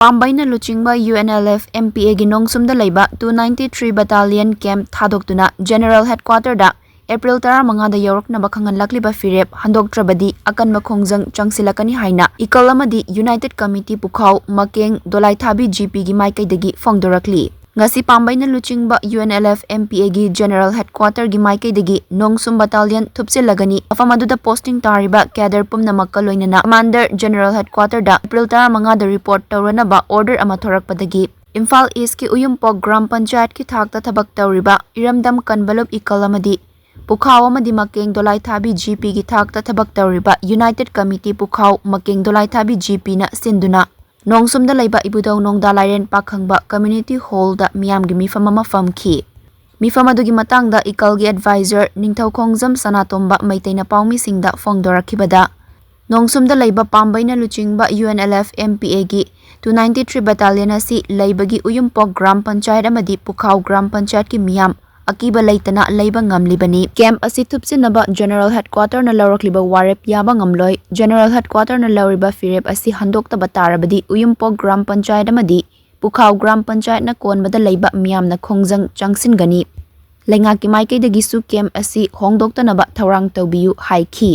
Pambei na luchingba UNLF MPA gi Nongshum da leiba 293 Battalion camp thadokduna General Headquarter da April 15 da yauraknaba khanganlakliba firep handoktrabadi akanba khongjang changsilakani haina ikal amadi United Committee Pukhau Makeng Dolaithabi GP gi maikaidagi fongdorakli ngasi Pambei na luchingba UNLF MPA gi General Headquarter gi maikaidagi Nongshum Battalion thupsilagani afamaduda posting tariba cadre pumnamakka loinana Commander General Headquarter da April 15 da report tawranaba order ama thorakpadagi Imphal East ki Uyumpok Gram Panchayat ki thakta thabak tawriba Iramdam Kanbalop ikal amadi Pukhau amadi Makeng Dolaithabi GP gi thakta thabak tawriba United Committee Pukhau Makeng Dolaithabi GP na sinduna Nongshum da leiba ibudau nongda lairen pakhangba community hall da miyam gi mifam ama famki mifam adugi matangda ikal gi advisor ningthau khongjam sanatomba maitaina paumi singda fongdorakhibada Nongshum da leiba Pambei na luchingba UNLF MPA gi 293 Battalion asi leibagi Uyumpok Gram Panchayat amadi Pukhau Gram Panchayat ki miyam akiba leitana leiba ngamlibani camp asi thupsinaba General Headquarter na lawrakliba warep yaba ngamloi General Headquarter na lawriba firep asi handokta batarabadi Uyumpok Gram Panchayat amadi Pukhau Gram Panchayat na konbada leiba miyamna khongjang changsingani lengaki maikaidagi su camp asi hongdoktanaba thawrang tawbiyu haiki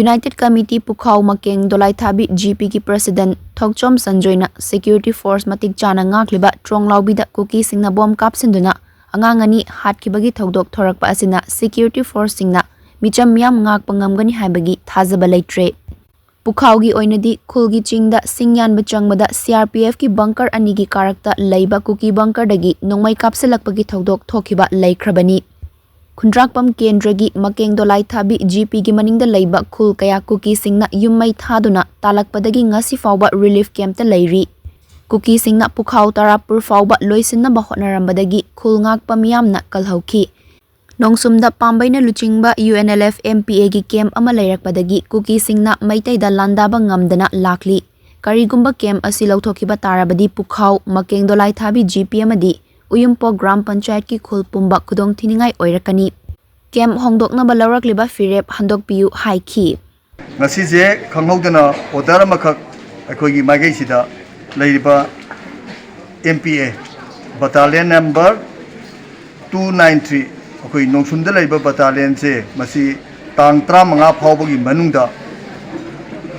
United Committee Pukhau Makeng Dolaithabi GP ki President Thokchom Sanjoyna Security Force matik chana ngakliba tronglawbida cookie singna bomb kapsinduna angangani hatkibagi thodok thorakpa asina security force singna micham miyam ngakpa ngamgani haibagi thajaba leitre Pukhau gi oinadi khulgi chingda singyan bachangmada CRPF ki bunker ani gi karakta leiba cookie bunker dagi nongmai kapselakpagi thodok thokiba leikrabani Khundrakpam Kendragi Makeng Dolaithabi GP gi maningda leiba khul kaya cookie singna yummai thaduna talakpadagi ngasi fawba relief camp ta leiri Cookie singna Pukhau Tarapur fawba loisinna ba hotnarambadagi khulngakpa miyamna kalhauki Nongshumda Pambei na luchingba UNLF MPA gi camp ama leirakpadagi cookie singna maitaida landaba ngamdana lakli karigumba camp asi lauthokiba tarabadi Pukhau Makeng Dolaithabi GP amadi Uyumpok Gram Panchayat ki khulpumba kudong thiningai oirakani camp hongdoknaba lawrakliba firep handokpiu haiki ngasi je khanghogdana order amakak akoigi magai sida Laiba MPA Battalion number 293 akoi Nongshum da laiba battalion se masi tang 35 phawbagi manungda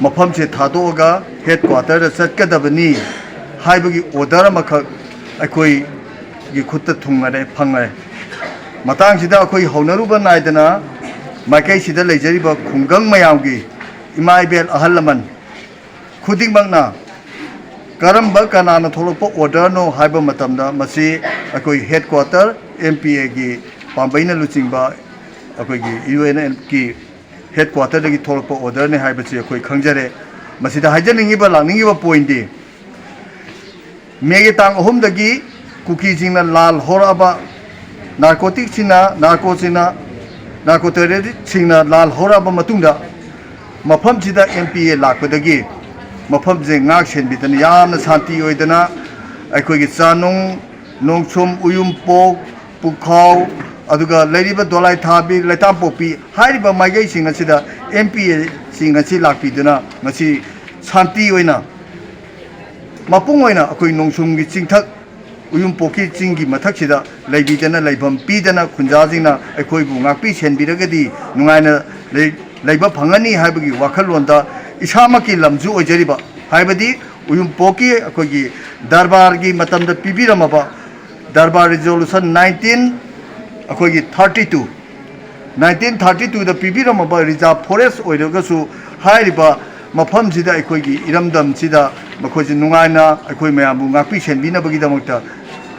mafam se thadoga headquarter da chatkadabani haibagi order amakak akoi gi khutta thungare phangare matang sida akoi haunaruba naidana makai sida leijariba khungang mayamgi imaibel ahallaman khudingmangna Karamba kanana tholopo order no haiba matamda masi akoi headquarter MPA gi Pambei na luchingba akoi gi UNLF ki headquarter gi tholopo order ne haiba chi akoi khangjare masi da haijaningi ba langningi ba point di mege tang ahum dagi cookie jingna lal horaba narcotic sina narcotic sina lal horaba matungda mafam chida MPA lakpadagi mafam je ngak senbidana yamna santi oidana aikogi chanung Nongshum Uyumpok Pukhau aduga leiriba Dolaithabi Laitapokpi hairiba maigai singa sida MPA singa si lakpidana ngasi santi oina mapung oina akoi Nongshum gi chingthak Uyumpokki chingi mathak sida leibidana leibam pidana khunjajingna aikoibu ngakpi senbiragadi nungaina leiba phangani haibagi wakhalonda Isamaki lamju ojariba haibadi Uyumpokki akogi darbar gi matamda pibiramaba darbar resolution 1932 da pibiramaba reserve forest oirogasu hairiba mafam sida akogi iramdam sida makoji nungaina akoi mayambu ngakpi senbinabagi damakta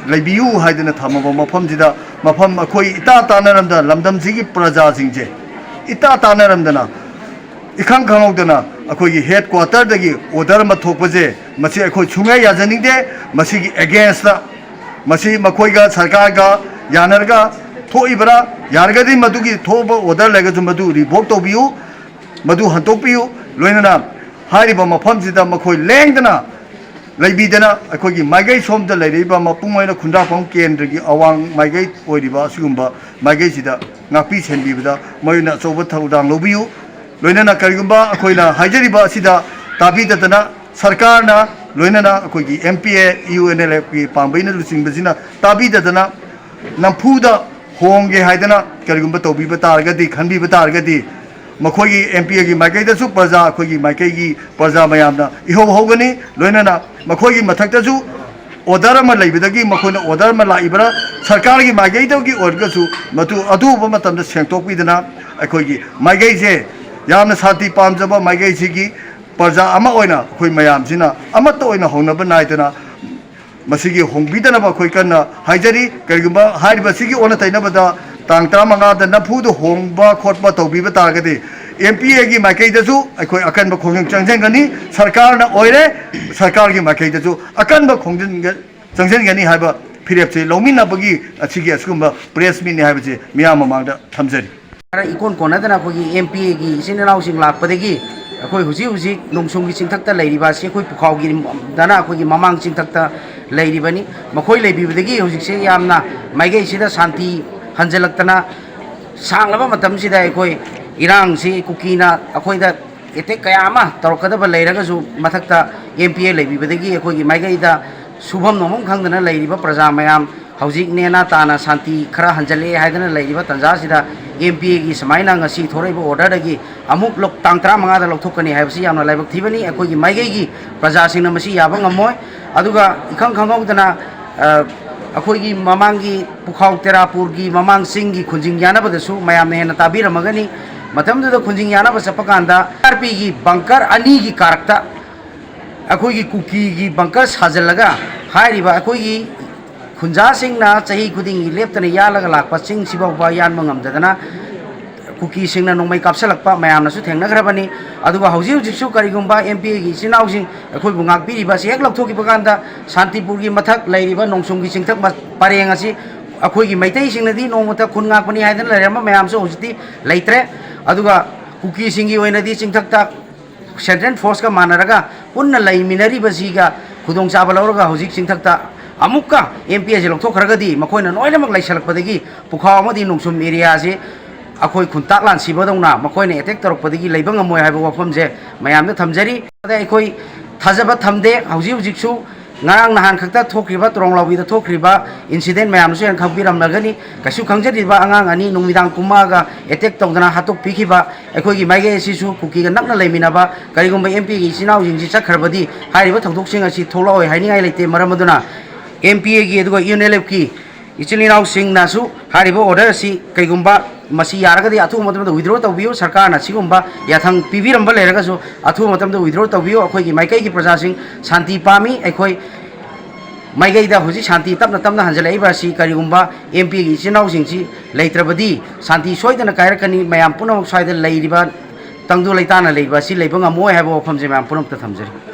leibiyu haidana thamaba mafam sida mafam akoi ita tanaramda lamdam sigi praja singje ita tanaramdana ikhang khangogdana akoi headquarter dagi order ma thokpaje masi akoi chungai yajaningde masi gi against da masi makoiga sarkar ga yanarga thoibra yargadi madugi thoba order lega madu revoke tobiu madu hantokpiu loinana hariba mafam sida makoi lengdana leibidana akoi gi maigai somda leiriba mapungoina khundapam kendrigi awang maigai oiriba sigumba maigai sida ngakpi senbibada moina choba thaudang lobiu loinana karigumba akoina haijariba sida tabi datana sarkarna loinana akogi MPA UNLF ki Pambei na lusing bazina tabi dadana nampuda honge haidana karigumba tobi batargadi khanbi batargadi makogi MPA ki maikai da su parza akogi maikai ki parza mayamna iho hogani loinana makogi mathakta su order ma laibadagi makoina order ma laibara sarkar ki maikai da ki order su matu adu ba matam da sengtok pidana akogi maikai je yamna sati pamjaba maikai sigi parza ama oina khoi mayam sina amata oina honaba naidana masigi hongbidana ba khoi kana haijari karigumba hariba sigi ona taina bada tang tra manga da nafu do hongba khotba tawbi ba targade MPA gi makai da su khoi akan ba khongjang changjang gani sarkar na oire sarkar gi makai da su akan ba khongjang changjang gani haiba phirep che lomina bagi achigi askumba press meet ni haiba che miyam mamang da thamjari ikon kona dana khoi MPA gi sinalaw sing lakpadagi अखोई हुजी हुजी नोंगशुम की चिंथक लेरिबा से अखोई पुखाव की दाना अखोई ममांग चिंथक लेरिबनी मखोई लेबिबदगी हुजिक से यामना माइगे सिदा शांति हंजलक्तना सांगलबा मतम सिदा अखोई इरांग से कुकीना अखोई दा एते कयामा तौरकदब लेरगसु मथक्ता MPA लेबिबदगी अखोई की माइगे दा शुभम नोमम खंगदना लेरिबा प्रजा मयाम हौजिक नेना ताना शांति खरा हंजले हाइदना लेरिबा तंजा सिदा MPA की समाइना ngasi थोरैबो order दगी अमुक लोक तांग 35 दा लौथोकनी हाइबसी यामना लाइबक थिबनी अखोई माइगै की प्रजा सिंगना मसी याबा ngमोय अदुगा इखंग खंगौदना अखोई ममांगी पुखाव तेरापुर की ममांग सिंह की खुंजिंग यानाबदसु मयामने हेना ताबिरमगनी मतमदुदा खुंजिंग यानाब चपकांदा RP की बंकर अनि की कारकता अखोई कुकी की बंकर साजलगा हाइरिबा अखोई खुंजा सिंगना चाही खुदिंगी लेप्तने यालगा लाकपा सिंग सिबावबा यानबा ngamdadana कुकी सिंगना नोंमै कापसलकपा मयामनासु थेंगनग्रबनी अदुगा हौजी हौजिसु करिगुंबा MPA की सिनाउसिंग अखोइबु ngakpiriba से एक लौथोकिबकांदा शांतिपुर की मथक लैरिबा नोंगसुम की चिंथक पारेंग असि अखोइगी मैतै सिंगनदी नोंमता खुन ngakpani हाइदन लैरम मयामसु हौजिति लैत्रे अदुगा कुकी सिंगी ओइनदी चिंथकता सेंट्रल फोर्स का मानरगा पुन्ना लैमिनरिबसिगा खुदोंचाबा लौरगा हौजिक चिंथकता अमुक्का MPA से लौथोखरगदी मखोइना नोइनमक लैसलकपदगी पुखाव अमदी नोंगसुम एरिया से अखोई खुंताक लानसिबदौना मखोइना एटेक तौरकपदगी लैबा ngमोय हाइबा वफमजे मयामदा थमजरी अखोई थाजबा थमदे हौजी हौजिकसु ngarang nahan khakta thokriba tronglawbi da thokriba incident mayam su en khangbiramnagani kasu khangjariba angang ani nungmidang kumaga attack tongdana hatok pikhiba ekhoi gi maige sisu kuki ga nakna leiminaba karigumba MP gi sinau jingji chakharbadi hairiba thokdok sing asi tholoi hainingai leite maramaduna MPA gi aduga UNLF ki ichilinau sing nasu hariba order si kaigumba masi yaragadi athu matamda withdraw tawbiyo sarkar na sigumba yathang pibiramba leragasu athu matamda withdraw tawbiyo akhoi gi maikai gi praja sing shanti pami akhoi maigai da huji shanti tapna tapna hanjalai ba si karigumba MP gi sinau sing si leitrabadi shanti soidana kairakani mayam punam soida leiriba tangdu leitana leiba si leibanga moy habo famje mayam punam ta thamjari